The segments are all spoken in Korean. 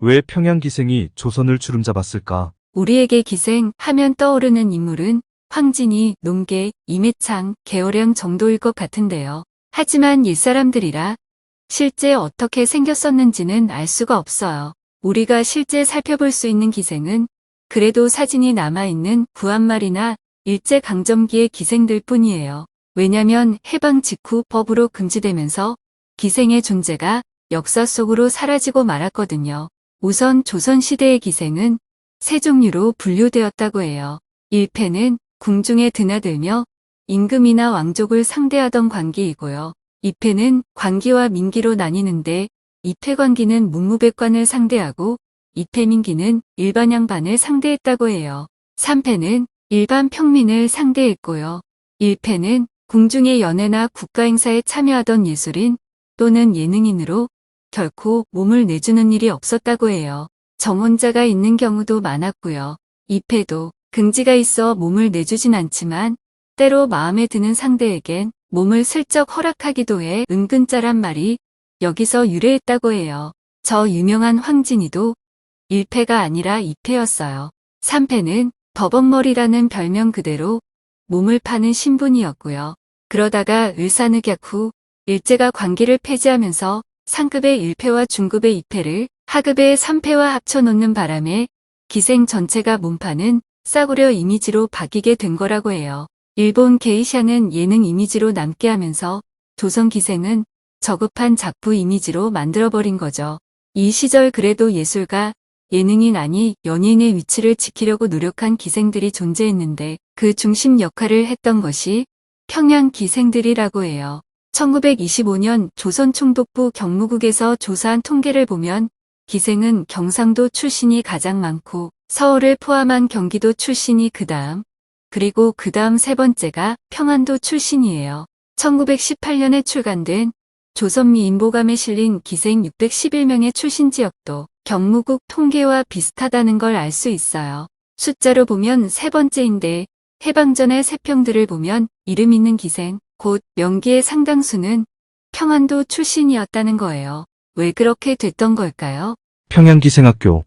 왜 평양기생이 조선을 주름잡았을까? 우리에게 기생 하면 떠오르는 인물은 황진이, 농계, 임해창, 계어령 정도일 것 같은데요. 하지만 옛사람들이라 실제 어떻게 생겼었는지는 알 수가 없어요. 우리가 실제 살펴볼 수 있는 기생은 그래도 사진이 남아있는 구한말이나 일제강점기의 기생들 뿐이에요. 왜냐면 해방 직후 법으로 금지되면서 기생의 존재가 역사 속으로 사라지고 말았거든요. 우선 조선시대의 기생은 세 종류로 분류되었다고 해요. 1패는 궁중에 드나들며 임금이나 왕족을 상대하던 관기이고요. 2패는 관기와 민기로 나뉘는데 2패 관기는 문무백관을 상대하고 2패 민기는 일반 양반을 상대했다고 해요. 3패는 일반 평민을 상대했고요. 1패는 궁중의 연회나 국가행사에 참여하던 예술인 또는 예능인으로 결코 몸을 내주는 일이 없었다고 해요. 정혼자가 있는 경우도 많았고요. 2패도 긍지가 있어 몸을 내주진 않지만 때로 마음에 드는 상대에겐 몸을 슬쩍 허락하기도 해 은근자란 말이 여기서 유래했다고 해요. 저 유명한 황진이도 1패가 아니라 2패였어요. 3패는 더벅머리라는 별명 그대로 몸을 파는 신분이었고요. 그러다가 을사늑약 후 일제가 관기를 폐지하면서 상급의 1패와 중급의 2패를 하급의 3패와 합쳐놓는 바람에 기생 전체가 몸파는 싸구려 이미지로 바뀌게 된 거라고 해요. 일본 게이샤는 예능 이미지로 남게 하면서 조선 기생은 저급한 작부 이미지로 만들어버린 거죠. 이 시절 그래도 예술가, 예능인 아니 연예인의 위치를 지키려고 노력한 기생들이 존재했는데 그 중심 역할을 했던 것이 평양 기생들이라고 해요. 1925년 조선총독부 경무국에서 조사한 통계를 보면 기생은 경상도 출신이 가장 많고 서울을 포함한 경기도 출신이 그리고 그 다음 세 번째가 평안도 출신이에요. 1918년에 출간된 조선미인보감에 실린 기생 611명의 출신 지역도 경무국 통계와 비슷하다는 걸 알 수 있어요. 숫자로 보면 세 번째인데 해방전의 세평들을 보면 이름 있는 기생, 곧 명기의 상당수는 평안도 출신이었다는 거예요. 왜 그렇게 됐던 걸까요? 평양기생학교.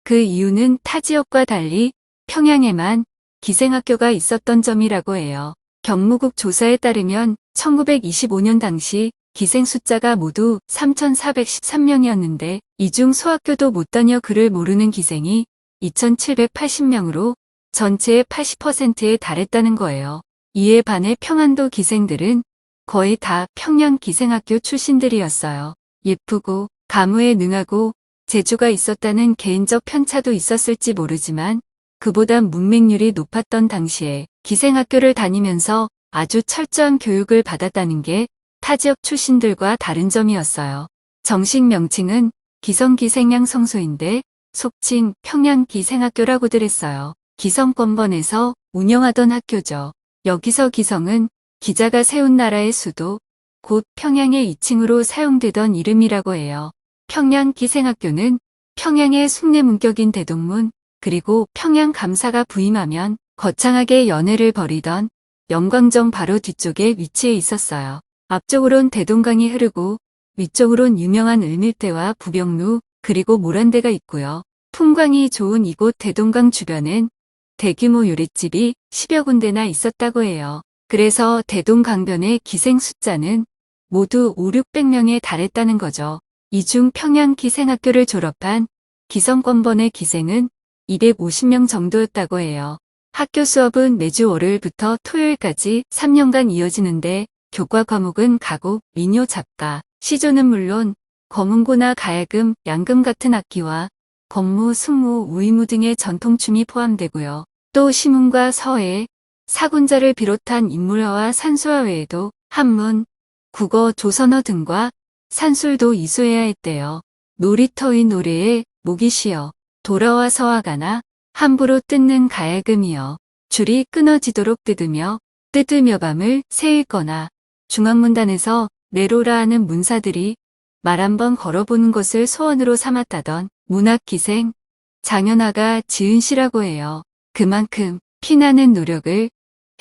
그 이유는 타 지역과 달리 평양에만 기생학교가 있었던 점이라고 해요. 경무국 조사에 따르면 1925년 당시 기생 숫자가 모두 3,413명이었는데 이 중 소학교도 못 다녀 글을 모르는 기생이 2,780명으로 전체의 80%에 달했다는 거예요. 이에 반해 평안도 기생들은 거의 다 평양 기생학교 출신들이었어요. 예쁘고 가무에 능하고 재주가 있었다는 개인적 편차도 있었을지 모르지만 그보다 문맹률이 높았던 당시에 기생학교를 다니면서 아주 철저한 교육을 받았다는 게 타 지역 출신들과 다른 점이었어요. 정식 명칭은 기성기생양성소인데 속칭 평양기생학교라고들 했어요. 기성권번에서 운영하던 학교죠. 여기서 기성은 기자가 세운 나라의 수도, 곧 평양의 이칭으로 사용되던 이름이라고 해요. 평양기생학교는 평양의 숭례문격인 대동문, 그리고 평양감사가 부임하면 거창하게 연회를 벌이던 영광정 바로 뒤쪽에 위치해 있었어요. 앞쪽으론 대동강이 흐르고 위쪽으론 유명한 을밀대와 부병루, 그리고 모란대가 있고요. 풍광이 좋은 이곳 대동강 주변엔 대규모 요릿집이 10여 군데나 있었다고 해요. 그래서 대동강변의 기생 숫자는 모두 5, 600명에 달했다는 거죠. 이 중 평양기생학교를 졸업한 기성권번의 기생은 250명 정도였다고 해요. 학교 수업은 매주 월요일부터 토요일까지 3년간 이어지는데 교과 과목은 가곡, 민요, 잡가, 시조는 물론 거문고나 가야금, 양금 같은 악기와 건무, 승무, 우이무 등의 전통춤이 포함되고요. 또 시문과 서예, 사군자를 비롯한 인물화와 산수화 외에도 한문, 국어, 조선어 등과 산술도 이수해야 했대요. 놀이터의 노래에 목이 쉬어 돌아와 서화가나 함부로 뜯는 가야금이여 줄이 끊어지도록 뜯으며 밤을 새일거나 중앙문단에서 내로라 하는 문사들이 말 한번 걸어보는 것을 소원으로 삼았다던 문학기생 장현아가 지은 시라고 해요. 그만큼 피나는 노력을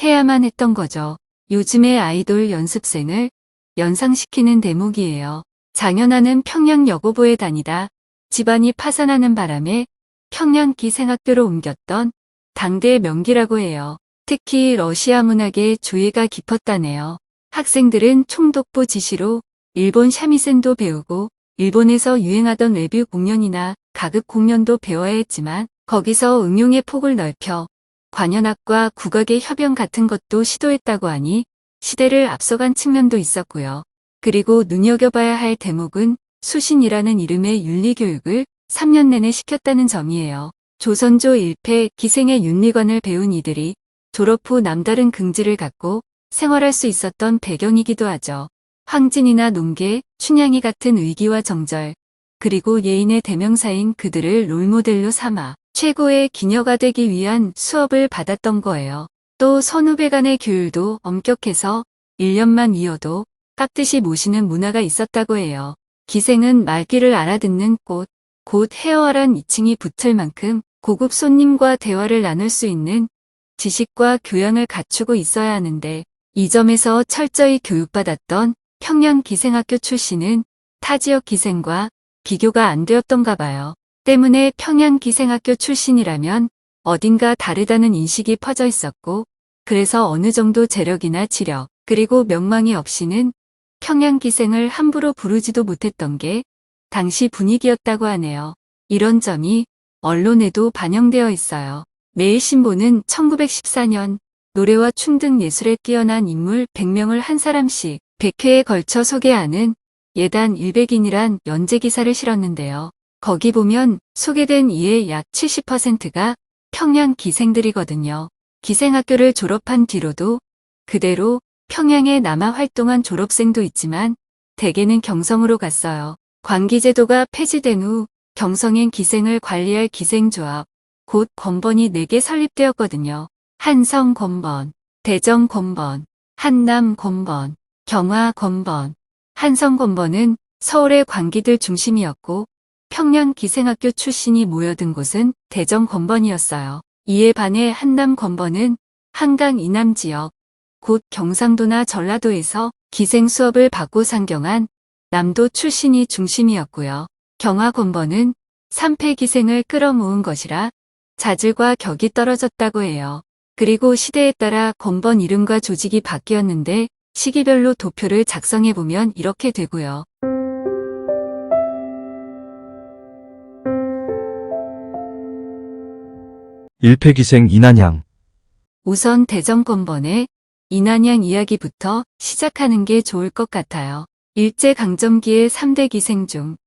해야만 했던 거죠. 요즘의 아이돌 연습생을 연상시키는 대목이에요. 장현아는 평양여고부에 다니다 집안이 파산하는 바람에 평양 기생학교로 옮겼던 당대의 명기라고 해요. 특히 러시아 문학에 조예가 깊었다네요. 학생들은 총독부 지시로 일본 샤미센도 배우고 일본에서 유행하던 외부 공연이나 가극 공연도 배워야 했지만 거기서 응용의 폭을 넓혀 관현악과 국악의 협연 같은 것도 시도했다고 하니 시대를 앞서간 측면도 있었고요. 그리고 눈여겨봐야 할 대목은 수신이라는 이름의 윤리교육을 3년 내내 시켰다는 점이에요. 조선조 1패 기생의 윤리관을 배운 이들이 졸업 후 남다른 긍지를 갖고 생활할 수 있었던 배경이기도 하죠. 황진이나 농계, 춘향이 같은 의기와 정절, 그리고 예인의 대명사인 그들을 롤모델로 삼아 최고의 기녀가 되기 위한 수업을 받았던 거예요. 또 선후배 간의 교율도 엄격해서 1년만 미워도 깍듯이 모시는 문화가 있었다고 해요. 기생은 말귀를 알아듣는 꽃, 곧 헤어와란 이칭이 붙을 만큼 고급 손님과 대화를 나눌 수 있는 지식과 교양을 갖추고 있어야 하는데 이 점에서 철저히 교육받았던 평양 기생학교 출신은 타 지역 기생과 비교가 안 되었던가 봐요. 때문에 평양 기생학교 출신이라면 어딘가 다르다는 인식이 퍼져 있었고 그래서 어느 정도 재력이나 지력 그리고 명망이 없이는 평양 기생을 함부로 부르지도 못했던 게 당시 분위기였다고 하네요. 이런 점이 언론에도 반영되어 있어요. 매일신보는 1914년 노래와 춤 등 예술에 뛰어난 인물 100명을 한 사람씩 100회에 걸쳐 소개하는 예단 100인이란 연재 기사를 실었는데요. 거기 보면 소개된 이의 약 70%가 평양 기생들이거든요. 기생학교를 졸업한 뒤로도 그대로 평양에 남아 활동한 졸업생도 있지만 대개는 경성으로 갔어요. 관기제도가 폐지된 후 경성엔 기생을 관리할 기생조합, 곧 권번이 4개 설립되었거든요. 한성권번, 대정권번, 한남권번, 경화권번. 한성권번은 서울의 관기들 중심이었고 평양 기생학교 출신이 모여든 곳은 대정권번이었어요. 이에 반해 한남권번은 한강 이남 지역, 곧 경상도나 전라도에서 기생 수업을 받고 상경한 남도 출신이 중심이었고요. 경화권번은 3패 기생을 끌어모은 것이라 자질과 격이 떨어졌다고 해요. 그리고 시대에 따라 권번 이름과 조직이 바뀌었는데 시기별로 도표를 작성해보면 이렇게 되고요. 일패기생 이난향. 우선 대정권번의 이난양 이야기부터 시작하는 게 좋을 것 같아요. 일제강점기의 3대 기생 중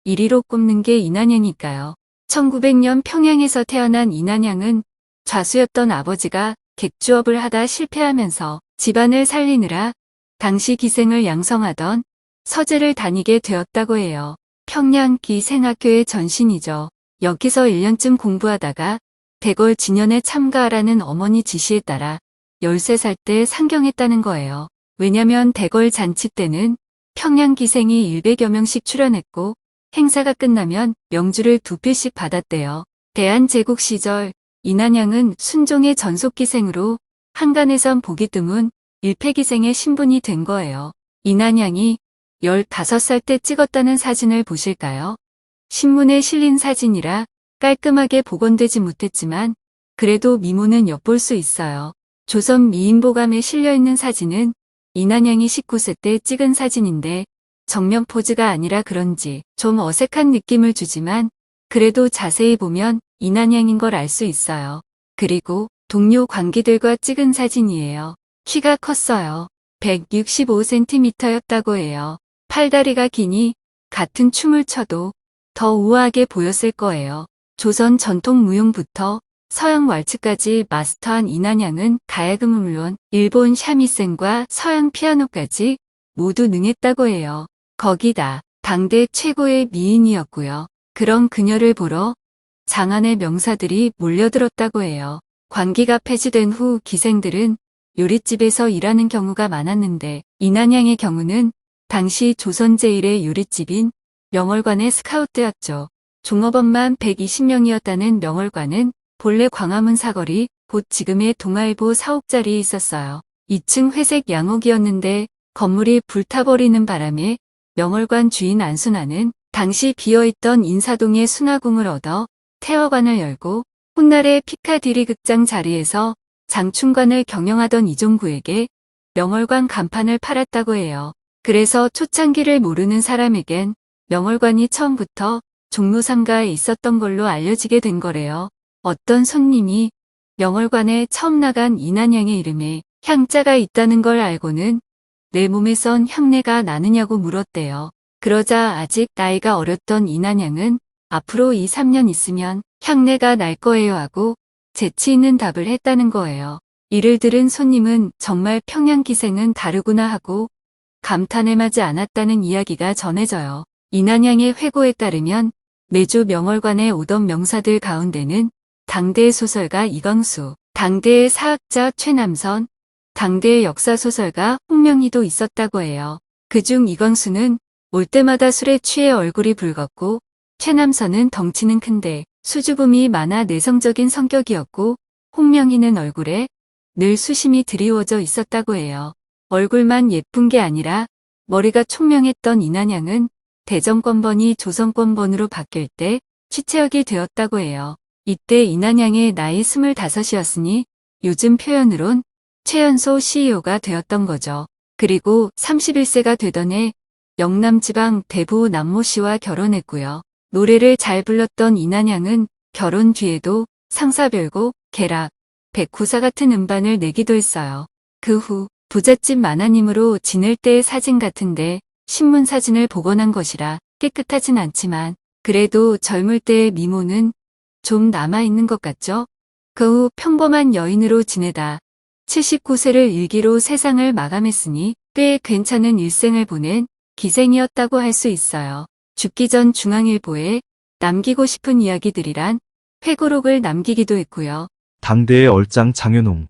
1위로 꼽는 게 이난양이니까요. 1900년 평양에서 태어난 이난양은 좌수였던 아버지가 객주업을 하다 실패하면서 집안을 살리느라 당시 기생을 양성하던 서재를 다니게 되었다고 해요. 평양 기생학교의 전신이죠. 여기서 1년쯤 공부하다가 대궐 진연에 참가하라는 어머니 지시에 따라 13살 때 상경했다는 거예요. 왜냐면 대궐 잔치 때는 평양 기생이 100여 명씩 출연했고 행사가 끝나면 명주를 2필씩 받았대요. 대한제국 시절 이난양은 순종의 전속기생으로 한간에선 보기 드문 1패기생의 신분이 된 거예요. 이난양이 15살 때 찍었다는 사진을 보실까요? 신문에 실린 사진이라 깔끔하게 복원되지 못했지만 그래도 미모는 엿볼 수 있어요. 조선 미인보감에 실려있는 사진은 이난양이 19세 때 찍은 사진인데 정면 포즈가 아니라 그런지 좀 어색한 느낌을 주지만 그래도 자세히 보면 이난양인 걸 알 수 있어요. 그리고 동료 관기들과 찍은 사진이에요. 키가 컸어요. 165cm였다고 해요. 팔다리가 기니 같은 춤을 춰도 더 우아하게 보였을 거예요. 조선 전통 무용부터 서양 왈츠까지 마스터한 이난양은 가야금은 물론 일본 샤미센과 서양 피아노까지 모두 능했다고 해요. 거기다 당대 최고의 미인이었고요. 그런 그녀를 보러 장안의 명사들이 몰려들었다고 해요. 관기가 폐지된 후 기생들은 요릿집에서 일하는 경우가 많았는데 이난양의 경우는 당시 조선 제1의 요릿집인 명월관의 스카우트였죠. 종업원만 120명이었다는 명월관은 본래 광화문 사거리 곧 지금의 동아일보 사옥자리에 있었어요. 2층 회색 양옥이었는데 건물이 불타버리는 바람에 명월관 주인 안순아는 당시 비어있던 인사동의 순화궁을 얻어 태화관을 열고 훗날의 피카디리 극장 자리에서 장충관을 경영하던 이종구에게 명월관 간판을 팔았다고 해요. 그래서 초창기를 모르는 사람에겐 명월관이 처음부터 종로상가에 있었던 걸로 알려지게 된 거래요. 어떤 손님이 명월관에 처음 나간 이난향의 이름에 향자가 있다는 걸 알고는 내 몸에선 향내가 나느냐고 물었대요. 그러자 아직 나이가 어렸던 이난향은 앞으로 2, 3년 있으면 향내가 날 거예요 하고 재치 있는 답을 했다는 거예요. 이를 들은 손님은 정말 평양기생은 다르구나 하고 감탄에 마지 않았다는 이야기가 전해져요. 이난향의 회고에 따르면 매주 명월관에 오던 명사들 가운데는 당대의 소설가 이광수, 당대의 사학자 최남선, 당대의 역사소설가 홍명희도 있었다고 해요. 그중 이광수는 올 때마다 술에 취해 얼굴이 붉었고 최남선은 덩치는 큰데 수줍음이 많아 내성적인 성격이었고 홍명희는 얼굴에 늘 수심이 드리워져 있었다고 해요. 얼굴만 예쁜 게 아니라 머리가 총명했던 이난향은 대정권번이 조선권번으로 바뀔 때 취체역이 되었다고 해요. 이때 이난향의 나이 25이었으니 요즘 표현으론 최연소 CEO가 되었던 거죠. 그리고 31세가 되던 해 영남지방 대부 남모 씨와 결혼했고요. 노래를 잘 불렀던 이난향은 결혼 뒤에도 상사별고, 개락, 백호사 같은 음반을 내기도 했어요. 그 후 부잣집 마나님으로 지낼 때의 사진 같은데 신문 사진을 복원한 것이라 깨끗하진 않지만 그래도 젊을 때의 미모는 좀 남아있는 것 같죠? 그 후 평범한 여인으로 지내다 79세를 일기로 세상을 마감했으니 꽤 괜찮은 일생을 보낸 기생이었다고 할 수 있어요. 죽기 전 중앙일보에 남기고 싶은 이야기들이란 회고록을 남기기도 했고요. 당대의 얼짱 장현홍.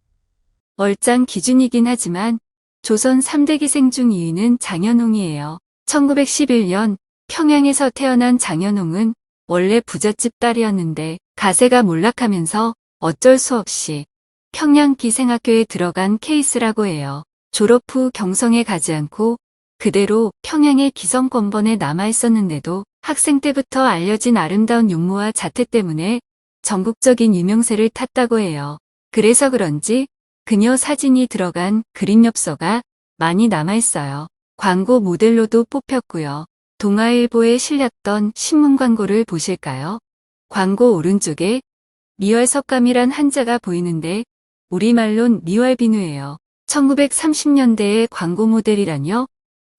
얼짱 기준이긴 하지만 조선 3대 기생 중 2위는 장현홍이에요. 1911년 평양에서 태어난 장현홍은 원래 부잣집 딸이었는데 가세가 몰락하면서 어쩔 수 없이 평양기생학교에 들어간 케이스라고 해요. 졸업 후 경성에 가지 않고 그대로 평양의 기성권번에 남아있었는데도 학생 때부터 알려진 아름다운 용모와 자태 때문에 전국적인 유명세를 탔다고 해요. 그래서 그런지 그녀 사진이 들어간 그림 엽서가 많이 남아있어요. 광고 모델로도 뽑혔고요. 동아일보에 실렸던 신문 광고를 보실까요? 광고 오른쪽에 미월석감이란 한자가 보이는데 우리말론 미월비누예요. 1930년대의 광고 모델이라뇨?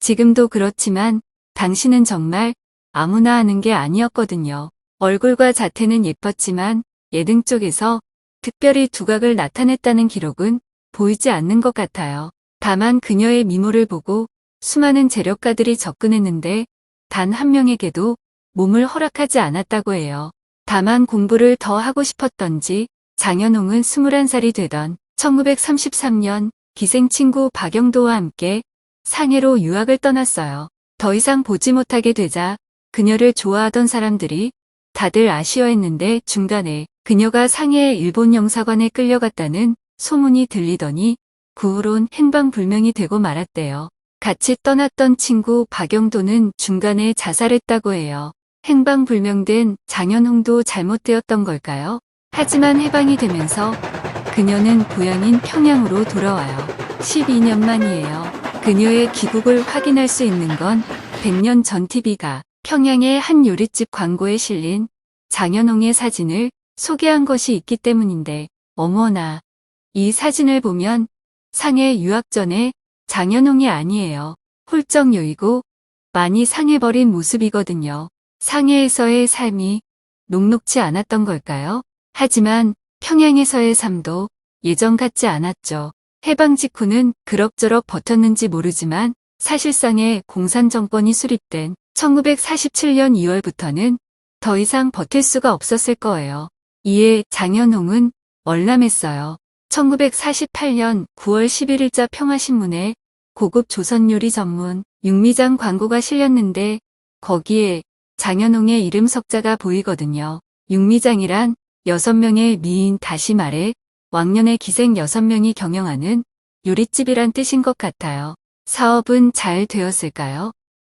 지금도 그렇지만 당시는 정말 아무나 하는 게 아니었거든요. 얼굴과 자태는 예뻤지만 예능 쪽에서 특별히 두각을 나타냈다는 기록은 보이지 않는 것 같아요. 다만 그녀의 미모를 보고 수많은 재력가들이 접근했는데 단 한 명에게도 몸을 허락하지 않았다고 해요. 다만 공부를 더 하고 싶었던지 장현홍은 21살이 되던 1933년 기생친구 박영도와 함께 상해로 유학을 떠났어요. 더 이상 보지 못하게 되자 그녀를 좋아하던 사람들이 다들 아쉬워했는데 중간에 그녀가 상해 일본 영사관에 끌려갔다는 소문이 들리더니 그 후론 행방불명이 되고 말았대요. 같이 떠났던 친구 박영도는 중간에 자살했다고 해요. 행방불명된 장현홍도 잘못되었던 걸까요? 하지만 해방이 되면서 그녀는 고향인 평양으로 돌아와요. 12년 만이에요. 그녀의 귀국을 확인할 수 있는 건 100년 전 TV가 평양의 한 요리집 광고에 실린 장현홍의 사진을 소개한 것이 있기 때문인데 어머나 이 사진을 보면 상해 유학 전에 장현홍이 아니에요. 훌쩍 여이고 많이 상해버린 모습이거든요. 상해에서의 삶이 녹록지 않았던 걸까요? 하지만 평양에서의 삶도 예전 같지 않았죠. 해방 직후는 그럭저럭 버텼는지 모르지만 사실상의 공산정권이 수립된 1947년 2월부터는 더 이상 버틸 수가 없었을 거예요. 이에 장현홍은 월남했어요. 1948년 9월 11일자 평화신문에 고급 조선요리 전문 육미장 광고가 실렸는데 거기에 장현홍의 이름 석자가 보이거든요. 육미장이란 6명의 미인 다시 말해 왕년의 기생 6명이 경영하는 요리집이란 뜻인 것 같아요. 사업은 잘 되었을까요?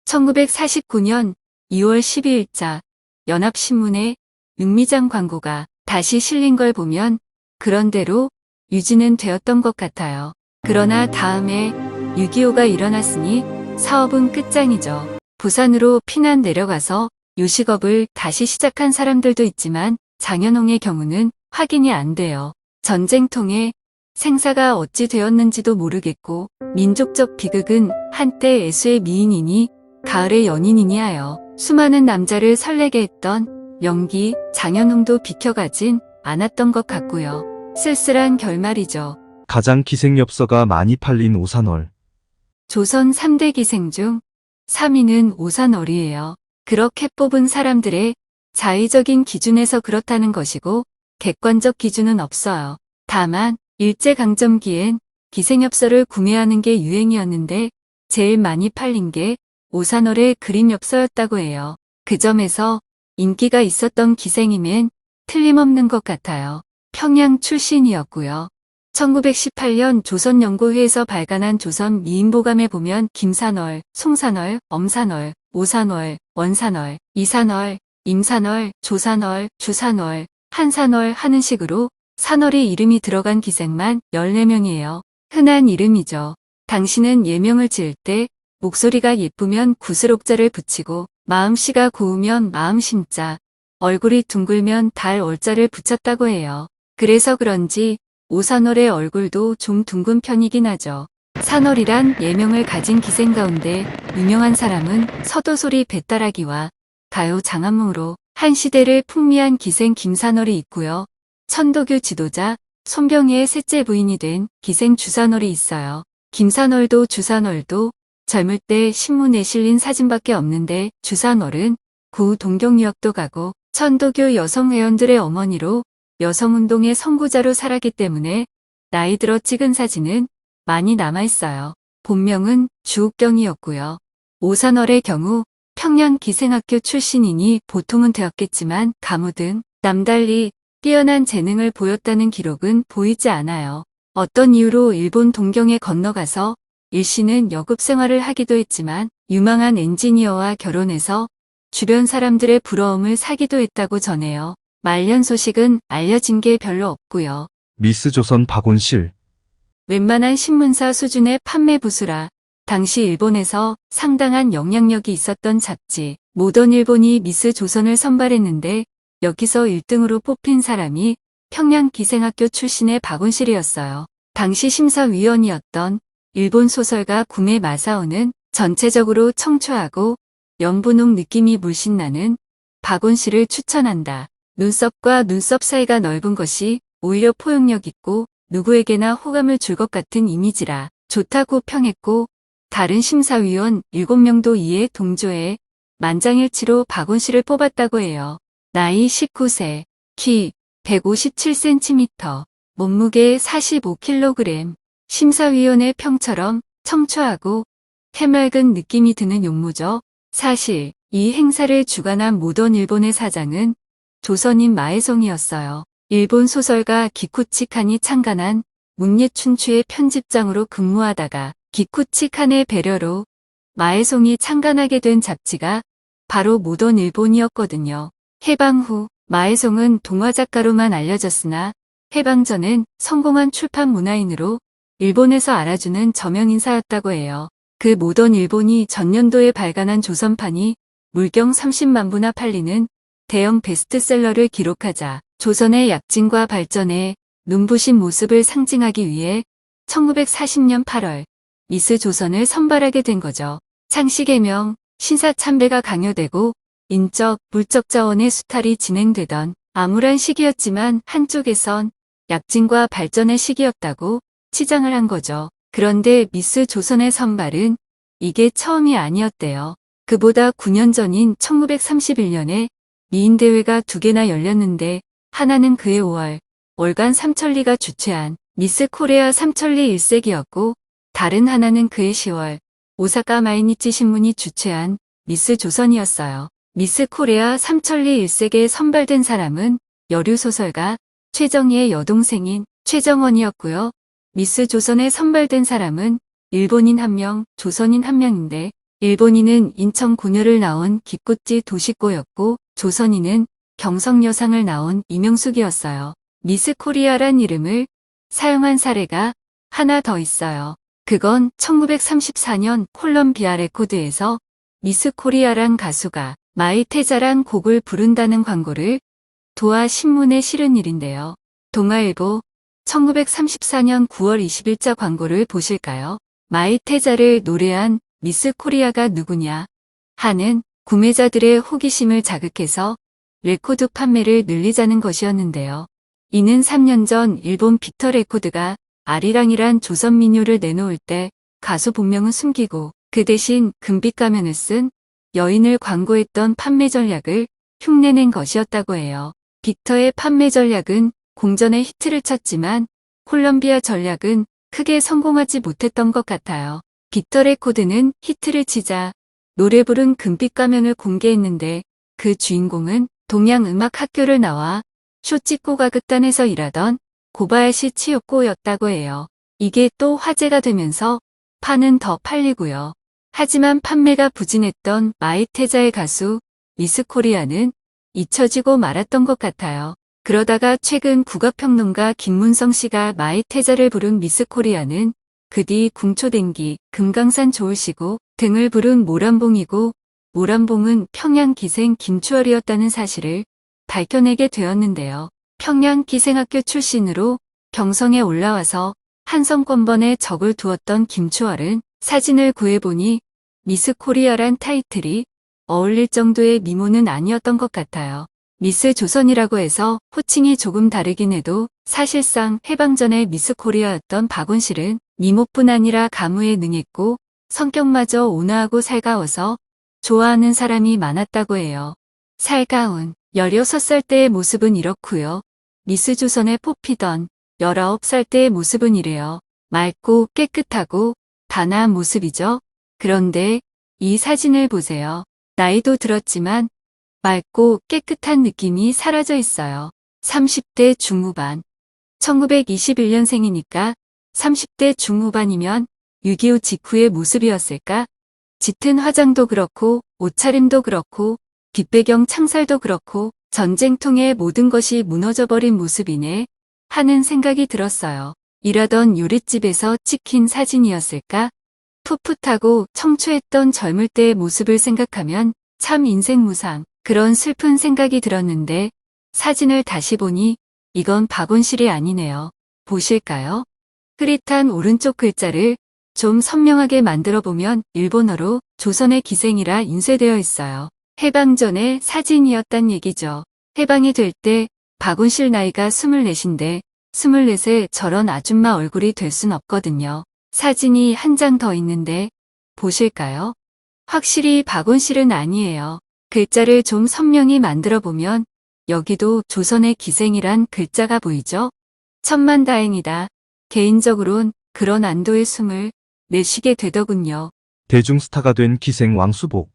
1949년 2월 12일자 연합신문에 육미장 광고가 다시 실린 걸 보면 그런대로 유지는 되었던 것 같아요. 그러나 다음에 6.25가 일어났으니 사업은 끝장이죠. 부산으로 피난 내려가서 요식업을 다시 시작한 사람들도 있지만 장현홍의 경우는 확인이 안 돼요. 전쟁통에 생사가 어찌 되었는지도 모르겠고 민족적 비극은 한때 애수의 미인이니 가을의 연인이니 하여 수많은 남자를 설레게 했던 명기 장현홍도 비켜가진 않았던 것 같고요. 쓸쓸한 결말이죠. 가장 기생엽서가 많이 팔린 오산월. 조선 3대 기생 중 3위는 오산월이에요. 그렇게 뽑은 사람들의 자의적인 기준에서 그렇다는 것이고 객관적 기준은 없어요. 다만 일제강점기엔 기생엽서를 구매하는 게 유행이었는데 제일 많이 팔린 게 오산월의 그림엽서였다고 해요. 그 점에서 인기가 있었던 기생이면 틀림없는 것 같아요. 평양 출신이었고요. 1918년 조선연구회에서 발간한 조선 미인보감에 보면 김산월, 송산월, 엄산월, 오산월, 원산월, 이산월, 임산월, 조산월, 주산월, 한산월 하는 식으로 산월이 이름이 들어간 기생만 14명이에요. 흔한 이름이죠. 당시는 예명을 지을 때 목소리가 예쁘면 구슬옥자를 붙이고 마음씨가 고우면 마음심자, 얼굴이 둥글면 달 월자를 붙였다고 해요. 그래서 그런지 오산월의 얼굴도 좀 둥근 편이긴 하죠. 산월이란 예명을 가진 기생 가운데 유명한 사람은 서도소리 배따라기와 가요 장안무로 한 시대를 풍미한 기생 김산월이 있고요. 천도교 지도자 손병희의 셋째 부인이 된 기생 주산월이 있어요. 김산월도 주산월도 젊을 때 신문에 실린 사진밖에 없는데 주산월은 구 동경유학도 가고 천도교 여성회원들의 어머니로 여성운동의 선구자로 살았기 때문에 나이 들어 찍은 사진은 많이 남아있어요. 본명은 주옥경이었고요. 오산월의 경우 평양 기생학교 출신이니 보통은 되었겠지만 가무 등 남달리 뛰어난 재능을 보였다는 기록은 보이지 않아요. 어떤 이유로 일본 동경에 건너가서 일시는 여급 생활을 하기도 했지만 유망한 엔지니어와 결혼해서 주변 사람들의 부러움을 사기도 했다고 전해요. 말년 소식은 알려진 게 별로 없고요. 미스 조선 박원실. 웬만한 신문사 수준의 판매 부수라 당시 일본에서 상당한 영향력이 있었던 잡지 모던 일본이 미스 조선을 선발했는데 여기서 1등으로 뽑힌 사람이 평양 기생학교 출신의 박원실이었어요. 당시 심사위원이었던 일본 소설가 구메 마사오는 전체적으로 청초하고 연분홍 느낌이 물씬 나는 박원실을 추천한다. 눈썹과 눈썹 사이가 넓은 것이 오히려 포용력 있고 누구에게나 호감을 줄 것 같은 이미지라 좋다고 평했고 다른 심사위원 7명도 이에 동조해 만장일치로 박원실을 뽑았다고 해요. 나이 19세, 키 157cm, 몸무게 45kg, 심사위원의 평처럼 청초하고 해맑은 느낌이 드는 용무죠. 사실 이 행사를 주관한 모던 일본의 사장은 조선인 마에송이었어요. 일본 소설가 기쿠치 칸이 창간한 문예춘추의 편집장으로 근무하다가 기쿠치 칸의 배려로 마에송이 창간하게 된 잡지가 바로 모던 일본이었거든요. 해방 후 마에송은 동화작가로만 알려졌으나 해방 전엔 성공한 출판 문화인으로 일본에서 알아주는 저명인사였다고 해요. 그 모던 일본이 전년도에 발간한 조선판이 물경 30만 부나 팔리는 대형 베스트셀러를 기록하자 조선의 약진과 발전에 눈부신 모습을 상징하기 위해 1940년 8월 미스 조선을 선발하게 된 거죠. 창씨개명, 신사참배가 강요되고 인적, 물적 자원의 수탈이 진행되던 암울한 시기였지만 한쪽에선 약진과 발전의 시기였다고 치장을 한 거죠. 그런데 미스 조선의 선발은 이게 처음이 아니었대요. 그보다 9년 전인 1931년에 미인대회가 2개나 열렸는데 하나는 그해 5월 월간 삼천리가 주최한 미스 코리아 삼천리 1세기였고 다른 하나는 그해 10월 오사카 마이니치 신문이 주최한 미스 조선이었어요. 미스 코리아 삼천리 1세기에 선발된 사람은 여류소설가 최정희의 여동생인 최정원이었고요. 미스 조선에 선발된 사람은 일본인 1명, 조선인 1명인데 일본인은 인천 고녀를 나온 기꼬지 도시꼬였고 조선인은 경성여상을 나온 이명숙이었어요. 미스 코리아란 이름을 사용한 사례가 하나 더 있어요. 그건 1934년 콜럼비아 레코드에서 미스 코리아란 가수가 마이테자란 곡을 부른다는 광고를 도하 신문에 실은 일인데요. 동아일보 1934년 9월 20일자 광고를 보실까요? 마이테자를 노래한 미스 코리아가 누구냐 하는 구매자들의 호기심을 자극해서 레코드 판매를 늘리자는 것이었는데요. 이는 3년 전 일본 빅터 레코드가 아리랑이란 조선 민요를 내놓을 때 가수 본명은 숨기고 그 대신 금빛 가면을 쓴 여인을 광고했던 판매 전략을 흉내낸 것이었다고 해요. 빅터의 판매 전략은 공전의 히트를 쳤지만 콜럼비아 전략은 크게 성공하지 못했던 것 같아요. 빅터 레코드는 히트를 치자 노래 부른 금빛 가면을 공개했는데 그 주인공은 동양음악학교를 나와 쇼 찍고가 극단에서 일하던 고바야시 치요코였다고 해요. 이게 또 화제가 되면서 판은 더 팔리고요. 하지만 판매가 부진했던 마이테자의 가수 미스 코리아는 잊혀지고 말았던 것 같아요. 그러다가 최근 국악평론가 김문성 씨가 마이테자를 부른 미스 코리아는 그 뒤 궁초댕기, 금강산 좋으시고 등을 부른 모란봉이고 모란봉은 평양기생 김추월이었다는 사실을 밝혀내게 되었는데요. 평양기생학교 출신으로 경성에 올라와서 한성권번에 적을 두었던 김추월은 사진을 구해보니 미스 코리아란 타이틀이 어울릴 정도의 미모는 아니었던 것 같아요. 미스 조선이라고 해서 호칭이 조금 다르긴 해도 사실상 해방전의 미스 코리아였던 박원실은 미모뿐 아니라 가무에 능했고 성격마저 온화하고 살가워서 좋아하는 사람이 많았다고 해요. 살가운 16살 때의 모습은 이렇고요. 미스 조선에 뽑히던 19살 때의 모습은 이래요. 맑고 깨끗하고 단아한 모습이죠. 그런데 이 사진을 보세요. 나이도 들었지만 맑고 깨끗한 느낌이 사라져 있어요. 30대 중후반. 1921년생이니까 30대 중후반이면 6.25 직후의 모습이었을까? 짙은 화장도 그렇고 옷차림도 그렇고 뒷배경 창살도 그렇고 전쟁통에 모든 것이 무너져버린 모습이네 하는 생각이 들었어요. 일하던 요릿집에서 찍힌 사진이었을까? 풋풋하고 청초했던 젊을 때의 모습을 생각하면 참 인생무상 그런 슬픈 생각이 들었는데 사진을 다시 보니 이건 박원실이 아니네요. 보실까요? 흐릿한 오른쪽 글자를 좀 선명하게 만들어 보면 일본어로 조선의 기생이라 인쇄되어 있어요. 해방 전의 사진이었단 얘기죠. 해방이 될 때 박원실 나이가 24인데 24에 저런 아줌마 얼굴이 될 순 없거든요. 사진이 한 장 더 있는데 보실까요? 확실히 박원실은 아니에요. 글자를 좀 선명히 만들어 보면 여기도 조선의 기생이란 글자가 보이죠? 천만다행이다. 개인적으론 그런 안도의 숨을 내쉬게 되더군요. 대중스타가 된 기생 왕수복.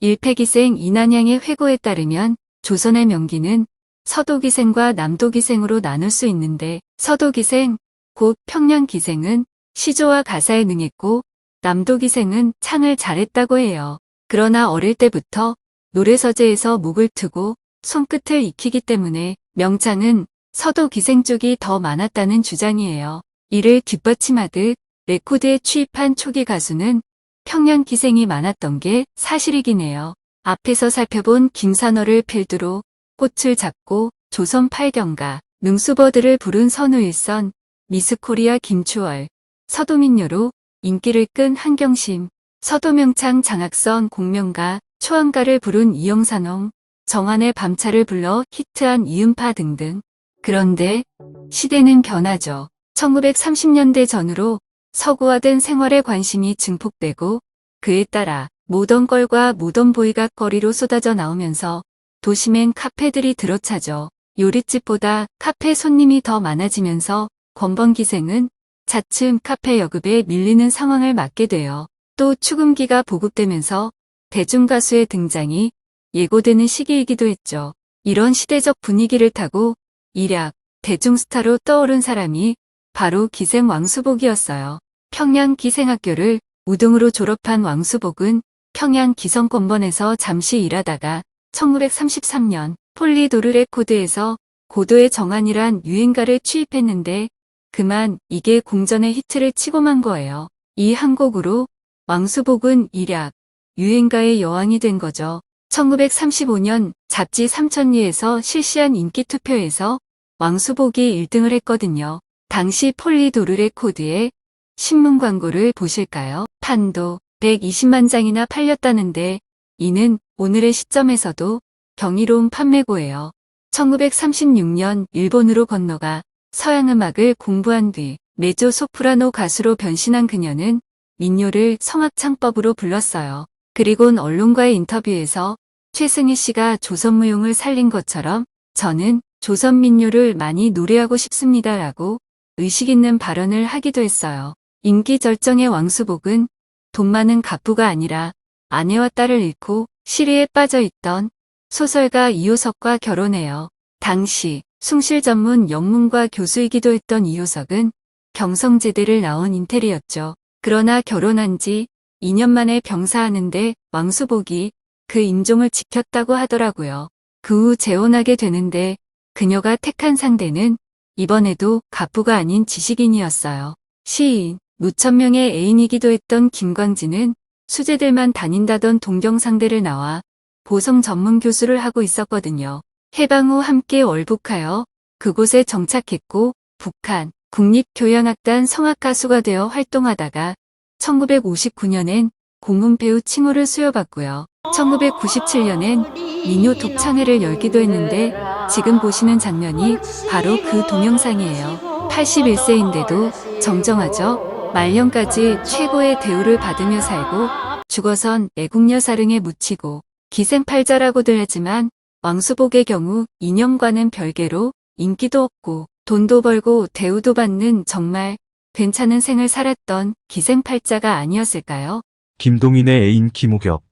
일패기생 이난양의 회고에 따르면 조선의 명기는 서도기생과 남도기생으로 나눌 수 있는데 서도기생, 곧 평양기생은 시조와 가사에 능했고 남도기생은 창을 잘했다고 해요. 그러나 어릴 때부터 노래서재에서 목을 트고 손끝을 익히기 때문에 명창은 서도기생 쪽이 더 많았다는 주장이에요. 이를 뒷받침하듯 레코드에 취입한 초기 가수는 평양기생이 많았던 게 사실이긴 해요. 앞에서 살펴본 김산월을 필두로 꽃을 잡고 조선 팔경가, 능수버들을 부른 선우일선, 미스코리아 김추월, 서도민요로 인기를 끈 한경심, 서도명창 장학선 공명가, 초안가를 부른 이영산홍, 정한의 밤차를 불러 히트한 이음파 등등. 그런데 시대는 변하죠. 1930년대 전후로 서구화된 생활에 관심이 증폭되고 그에 따라 모던걸과 모던보이가 거리로 쏟아져 나오면서 도심엔 카페들이 들어차죠. 요릿집보다 카페 손님이 더 많아지면서 권번기생은 차츰 카페 여급에 밀리는 상황을 맞게 돼요. 또 추금기가 보급되면서 대중가수의 등장이 예고되는 시기이기도 했죠. 이런 시대적 분위기를 타고 일약 대중스타로 떠오른 사람이 바로 기생 왕수복이었어요. 평양기생학교를 우등으로 졸업한 왕수복은 평양 기성권번에서 잠시 일하다가 1933년 폴리도르레코드에서 고도의 정한이란 유행가를 취입했는데 그만 이게 공전의 히트를 치고 만 거예요. 이 한 곡으로 왕수복은 일약 유행가의 여왕이 된 거죠. 1935년 잡지 삼천리에서 실시한 인기투표에서 왕수복이 1등을 했거든요. 당시 폴리도르레코드의 신문 광고를 보실까요? 판도 120만 장이나 팔렸다는데 이는 오늘의 시점에서도 경이로운 판매고예요. 1936년 일본으로 건너가 서양 음악을 공부한 뒤 메조 소프라노 가수로 변신한 그녀는 민요를 성악창법으로 불렀어요. 그리곤 언론과의 인터뷰에서 최승희 씨가 조선무용을 살린 것처럼 저는 조선 민요를 많이 노래하고 싶습니다 라고 의식 있는 발언을 하기도 했어요. 인기 절정의 왕수복은 돈 많은 갑부가 아니라 아내와 딸을 잃고 시리에 빠져 있던 소설가 이효석과 결혼해요. 당시 숭실 전문 영문과 교수이기도 했던 이효석은 경성제대를 나온 인텔이었죠. 그러나 결혼한 지 2년 만에 병사하는데 왕수복이 그 임종을 지켰다고 하더라고요. 그 후 재혼하게 되는데 그녀가 택한 상대는 이번에도 갑부가 아닌 지식인이었어요. 시인, 무천명의 애인이기도 했던 김광진은 수재들만 다닌다던 동경상대를 나와 보성 전문 교수를 하고 있었거든요. 해방 후 함께 월북하여 그곳에 정착했고 북한 국립교향악단 성악가수가 되어 활동하다가 1959년엔 공문배우 칭호를 수여받고요. 1997년엔 민요 독창회를 열기도 했는데 지금 보시는 장면이 바로 그 동영상이에요. 81세인데도 정정하죠. 말년까지 최고의 대우를 받으며 살고 죽어선 애국녀 사릉에 묻히고 기생팔자라고들 하지만 왕수복의 경우 인연과는 별개로 인기도 없고 돈도 벌고 대우도 받는 정말 괜찮은 생을 살았던 기생팔자가 아니었을까요? 김동인의 애인 김우겹.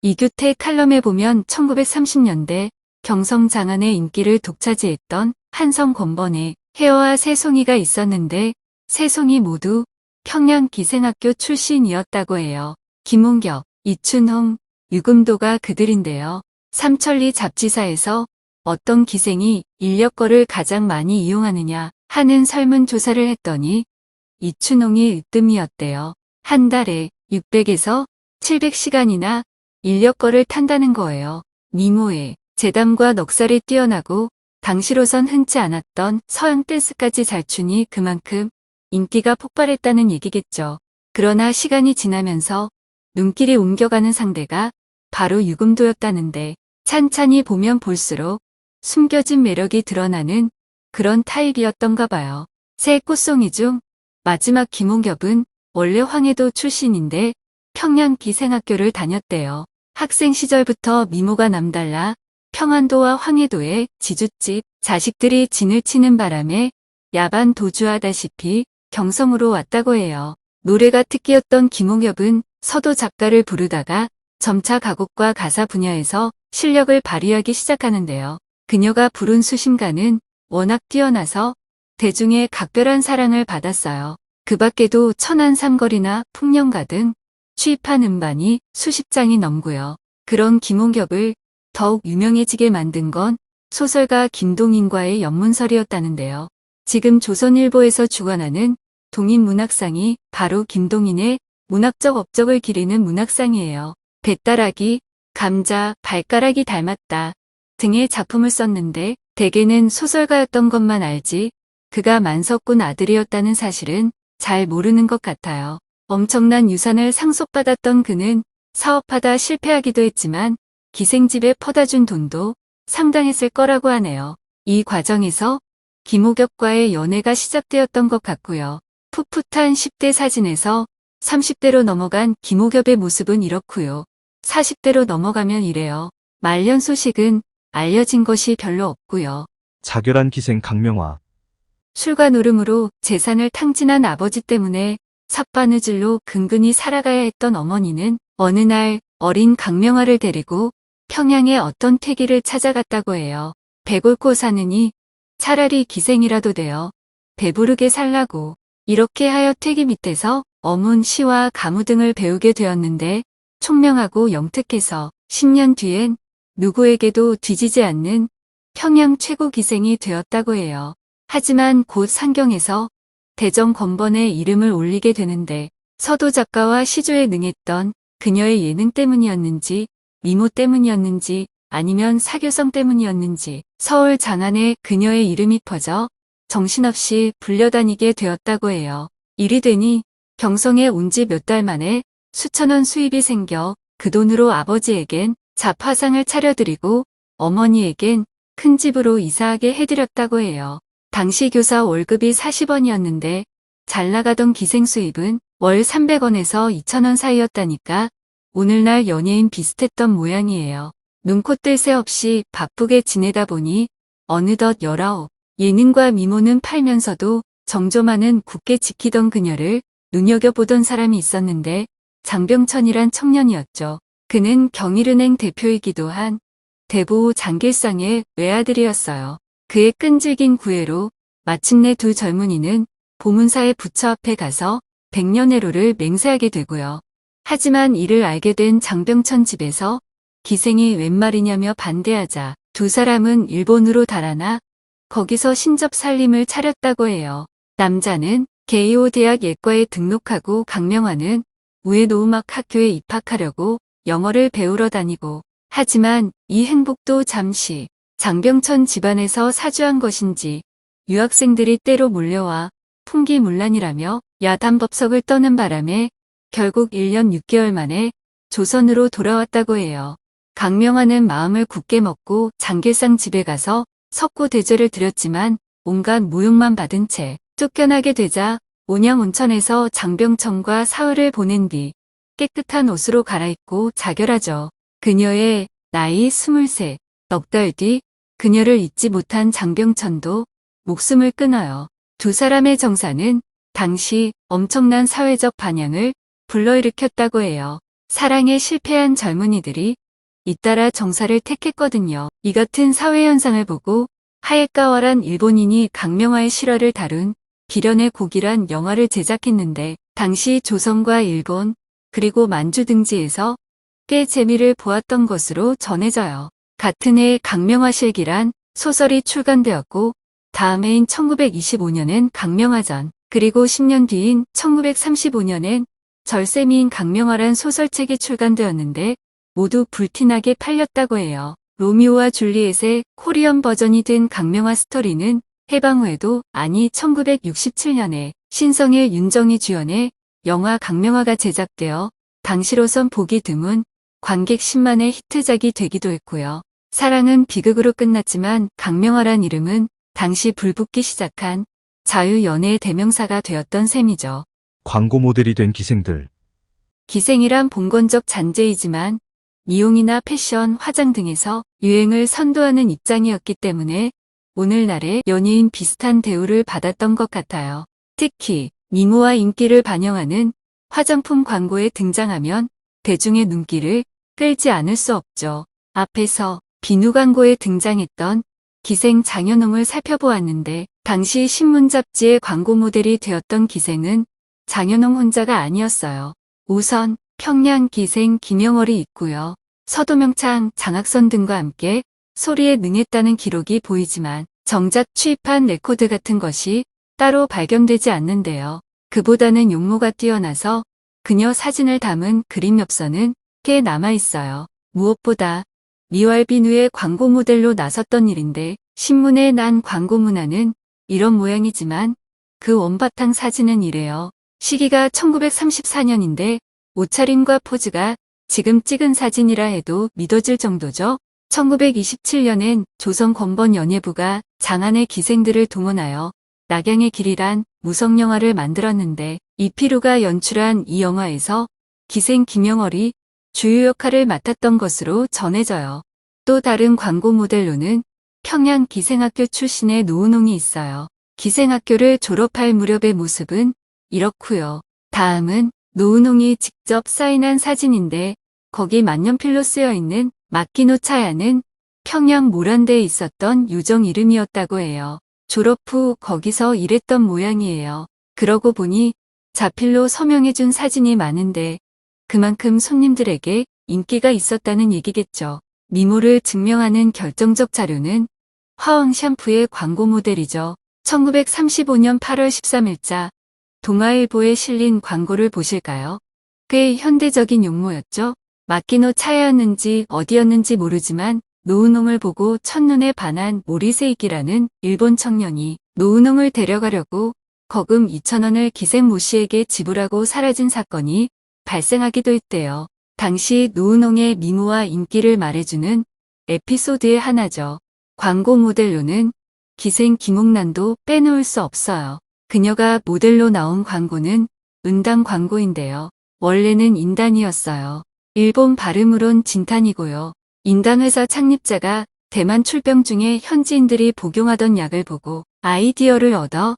이규태 칼럼에 보면 1930년대 경성 장안의 인기를 독차지했던 한성 권번에 혜어와 새송이가 있었는데 새송이 모두 평양 기생학교 출신이었다고 해요. 김웅겹, 이춘홍, 유금도가 그들인데요. 삼천리 잡지사에서 어떤 기생이 인력거를 가장 많이 이용하느냐 하는 설문조사를 했더니 이춘홍이 으뜸이었대요. 한 달에 600에서 700시간이나 인력거를 탄다는 거예요. 미모에 재담과 넉살이 뛰어나고 당시로선 흔치 않았던 서양 댄스까지 잘 추니 그만큼 인기가 폭발했다는 얘기겠죠. 그러나 시간이 지나면서 눈길이 옮겨가는 상대가 바로 유금도였다는데 찬찬히 보면 볼수록 숨겨진 매력이 드러나는 그런 타입이었던가 봐요. 새 꽃송이 중 마지막 김홍겹은 원래 황해도 출신인데 평양 기생학교를 다녔대요. 학생 시절부터 미모가 남달라 평안도와 황해도의 지주집 자식들이 진을 치는 바람에 야반 도주하다시피 경성으로 왔다고 해요. 노래가 특기였던 김홍겹은 서도 작가를 부르다가 점차 가곡과 가사 분야에서 실력을 발휘하기 시작하는데요. 그녀가 부른 수심가는 워낙 뛰어나서 대중의 각별한 사랑을 받았어요. 그 밖에도 천안 삼거리나 풍년가 등 취입한 음반이 수십 장이 넘고요. 그런 김홍겹을 더욱 유명해지게 만든 건 소설가 김동인과의 연문설이었다는데요. 지금 조선일보에서 주관하는 동인문학상이 바로 김동인의 문학적 업적을 기리는 문학상이에요. 배따라기, 감자, 발가락이 닮았다 등의 작품을 썼는데 대개는 소설가였던 것만 알지 그가 만석군 아들이었다는 사실은 잘 모르는 것 같아요. 엄청난 유산을 상속받았던 그는 사업하다 실패하기도 했지만 기생집에 퍼다준 돈도 상당했을 거라고 하네요. 이 과정에서 김우겹과의 연애가 시작되었던 것 같고요. 풋풋한 10대 사진에서 30대로 넘어간 김우겹의 모습은 이렇고요. 40대로 넘어가면 이래요. 말년 소식은 알려진 것이 별로 없고요. 자결한 기생 강명화. 술과 노름으로 재산을 탕진한 아버지 때문에 삿바느질로 근근히 살아가야 했던 어머니는 어느 날 어린 강명화를 데리고 평양의 어떤 퇴기를 찾아갔다고 해요. 배골고 사느니 차라리 기생이라도 되어 배부르게 살라고. 이렇게 하여 퇴기 밑에서 어문, 시와 가무 등을 배우게 되었는데 총명하고 영특해서 10년 뒤엔 누구에게도 뒤지지 않는 평양 최고 기생이 되었다고 해요. 하지만 곧 상경에서 대전 건번에 이름을 올리게 되는데 서도 작가와 시조에 능했던 그녀의 예능 때문이었는지 미모 때문이었는지 아니면 사교성 때문이었는지 서울 장안에 그녀의 이름이 퍼져 정신없이 불려다니게 되었다고 해요. 일이 되니 경성에 온 지 몇 달 만에 수천원 수입이 생겨 그 돈으로 아버지에겐 잡화상을 차려드리고 어머니에겐 큰 집으로 이사하게 해드렸다고 해요. 당시 교사 월급이 40원이었는데 잘 나가던 기생 수입은 월 300원에서 2,000원 사이였다니까 오늘날 연예인 비슷했던 모양이에요. 눈코 뜰 새 없이 바쁘게 지내다 보니 어느덧 19, 예능과 미모는 팔면서도 정조만은 굳게 지키던 그녀를 눈여겨보던 사람이 있었는데 장병천이란 청년이었죠. 그는 경일은행 대표이기도 한 대보호 장길상의 외아들이었어요. 그의 끈질긴 구애로 마침내 두 젊은이는 보문사의 부처 앞에 가서 백년해로를 맹세하게 되고요. 하지만 이를 알게 된 장병천 집에서 기생이 웬 말이냐며 반대하자 두 사람은 일본으로 달아나 거기서 신접 살림을 차렸다고 해요. 남자는 게이오 대학 예과에 등록하고 강명화는 우에노음악 학교에 입학하려고 영어를 배우러 다니고 하지만 이 행복도 잠시 장병천 집안에서 사주한 것인지 유학생들이 때로 몰려와 풍기문란이라며 야단법석을 떠는 바람에 결국 1년 6개월 만에 조선으로 돌아왔다고 해요. 강명화는 마음을 굳게 먹고 장길상 집에 가서 석고대죄를 드렸지만 온갖 모욕만 받은 채 쫓겨나게 되자 온양 온천에서 장병천과 사흘을 보낸 뒤 깨끗한 옷으로 갈아입고 자결하죠. 그녀의 나이 23, 넉 달 뒤 그녀를 잊지 못한 장병천도 목숨을 끊어요. 두 사람의 정사는 당시 엄청난 사회적 반향을 불러일으켰다고 해요. 사랑에 실패한 젊은이들이 잇따라 정사를 택했거든요. 이 같은 사회현상을 보고 하에까와란 일본인이 강명화의 실화를 다룬 비련의 곡이란 영화를 제작했는데 당시 조선과 일본 그리고 만주 등지에서 꽤 재미를 보았던 것으로 전해져요. 같은 해 강명화실기란 소설이 출간되었고 다음 해인 1925년엔 강명화전 그리고 10년 뒤인 1935년엔 절세미인 강명화란 소설책이 출간되었는데 모두 불티나게 팔렸다고 해요. 로미오와 줄리엣의 코리안 버전이 된 강명화 스토리는 해방 후에도 아니 1967년에 신성일 윤정희 주연의 영화 강명화가 제작되어 당시로선 보기 드문 관객 10만의 히트작이 되기도 했고요. 사랑은 비극으로 끝났지만 강명화란 이름은 당시 불붙기 시작한 자유연애의 대명사가 되었던 셈이죠. 광고 모델이 된 기생들. 기생이란 봉건적 잔재이지만 미용이나 패션, 화장 등에서 유행을 선도하는 입장이었기 때문에 오늘날의 연예인 비슷한 대우를 받았던 것 같아요. 특히 미모와 인기를 반영하는 화장품 광고에 등장하면 대중의 눈길을 끌지 않을 수 없죠. 앞에서 비누 광고에 등장했던 기생 장현웅을 살펴보았는데 당시 신문 잡지의 광고 모델이 되었던 기생은 장현웅 혼자가 아니었어요. 우선 평양 기생 김영월이 있고요. 서도명창, 장학선 등과 함께 소리에 능했다는 기록이 보이지만 정작 취입한 레코드 같은 것이 따로 발견되지 않는데요. 그보다는 용모가 뛰어나서 그녀 사진을 담은 그림 엽서는 꽤 남아있어요. 무엇보다 미왈비누의 광고 모델로 나섰던 일인데 신문에 난 광고 문화는 이런 모양이지만 그 원바탕 사진은 이래요. 시기가 1934년인데 옷차림과 포즈가 지금 찍은 사진이라 해도 믿어질 정도죠. 1927년엔 조선 건번 연예부가 장안의 기생들을 동원하여 낙양의 길이란 무성영화를 만들었는데 이피루가 연출한 이 영화에서 기생 김영월이 주요 역할을 맡았던 것으로 전해져요. 또 다른 광고 모델로는 평양 기생학교 출신의 노은홍이 있어요. 기생학교를 졸업할 무렵의 모습은 이렇고요. 다음은 노은홍이 직접 사인한 사진인데 거기 만년필로 쓰여있는 마키노 차야는 평양 모란대에 있었던 요정 이름이었다고 해요. 졸업 후 거기서 일했던 모양이에요. 그러고 보니 자필로 서명해준 사진이 많은데 그만큼 손님들에게 인기가 있었다는 얘기겠죠. 미모를 증명하는 결정적 자료는 화왕 샴푸의 광고 모델이죠. 1935년 8월 13일자 동아일보에 실린 광고를 보실까요? 꽤 현대적인 용모였죠. 마키노 차였는지 어디였는지 모르지만 노은홍을 보고 첫눈에 반한 모리세이키라는 일본 청년이 노은홍을 데려가려고 거금 2,000원을 기생 모씨에게 지불하고 사라진 사건이 발생하기도 했대요. 당시 노은홍의 미모와 인기를 말해주는 에피소드의 하나죠. 광고 모델로는 기생 김옥란도 빼놓을 수 없어요. 그녀가 모델로 나온 광고는 은당 광고인데요. 원래는 인단이었어요. 일본 발음으론 진탄이고요. 인당회사 창립자가 대만 출병 중에 현지인들이 복용하던 약을 보고 아이디어를 얻어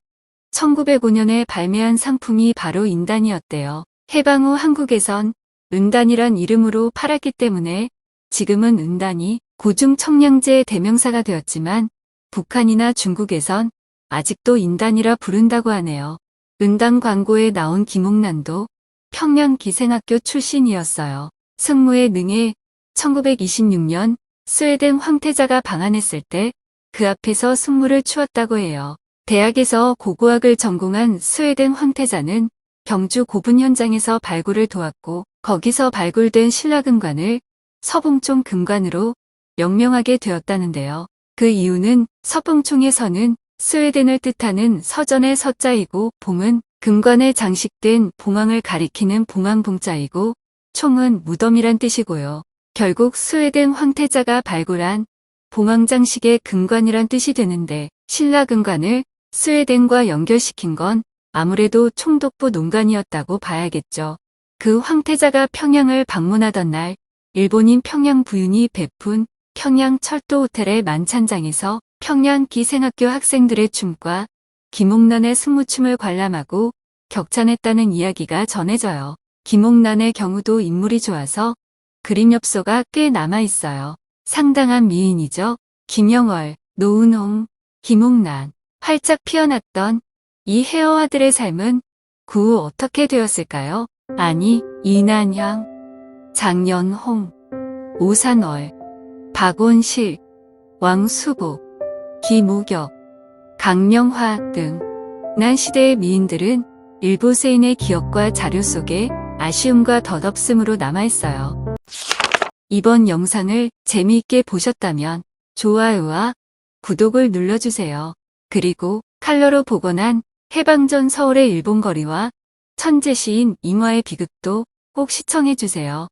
1905년에 발매한 상품이 바로 인단이었대요. 해방 후 한국에선 은단이란 이름으로 팔았기 때문에 지금은 은단이 고중 청량제의 대명사가 되었지만 북한이나 중국에선 아직도 인단이라 부른다고 하네요. 은단 광고에 나온 김옥란도 평양 기생학교 출신이었어요. 승무에 능해 1926년 스웨덴 황태자가 방한했을 때 그 앞에서 승무를 추었다고 해요. 대학에서 고고학을 전공한 스웨덴 황태자는 경주 고분 현장에서 발굴을 도왔고 거기서 발굴된 신라금관을 서봉총 금관으로 명명하게 되었다는데요. 그 이유는 서봉총의 서는 스웨덴을 뜻하는 서전의 서자이고 봉은 금관에 장식된 봉황을 가리키는 봉황봉자이고 총은 무덤이란 뜻이고요. 결국 스웨덴 황태자가 발굴한 봉황장식의 금관이란 뜻이 되는데 신라금관을 스웨덴과 연결시킨 건 아무래도 총독부 농관이었다고 봐야겠죠. 그 황태자가 평양을 방문하던 날 일본인 평양 부윤이 베푼 평양 철도 호텔의 만찬장에서 평양 기생학교 학생들의 춤과 김옥란의 승무춤을 관람하고 격찬했다는 이야기가 전해져요. 김옥란의 경우도 인물이 좋아서 그림 엽서가 꽤 남아있어요. 상당한 미인이죠. 김영월, 노은홍, 김옥란, 활짝 피어났던 이 헤어와들의 삶은 그 후 어떻게 되었을까요? 아니, 이난향, 장연홍, 오산월, 박원실, 왕수복, 김우격, 강명화 등 난 시대의 미인들은 일부 세인의 기억과 자료 속에 아쉬움과 덧없음으로 남아있어요. 이번 영상을 재미있게 보셨다면 좋아요와 구독을 눌러주세요. 그리고 칼러로 복원한 해방전 서울의 일본 거리와 천재 시인 잉화의 비극도 꼭 시청해주세요.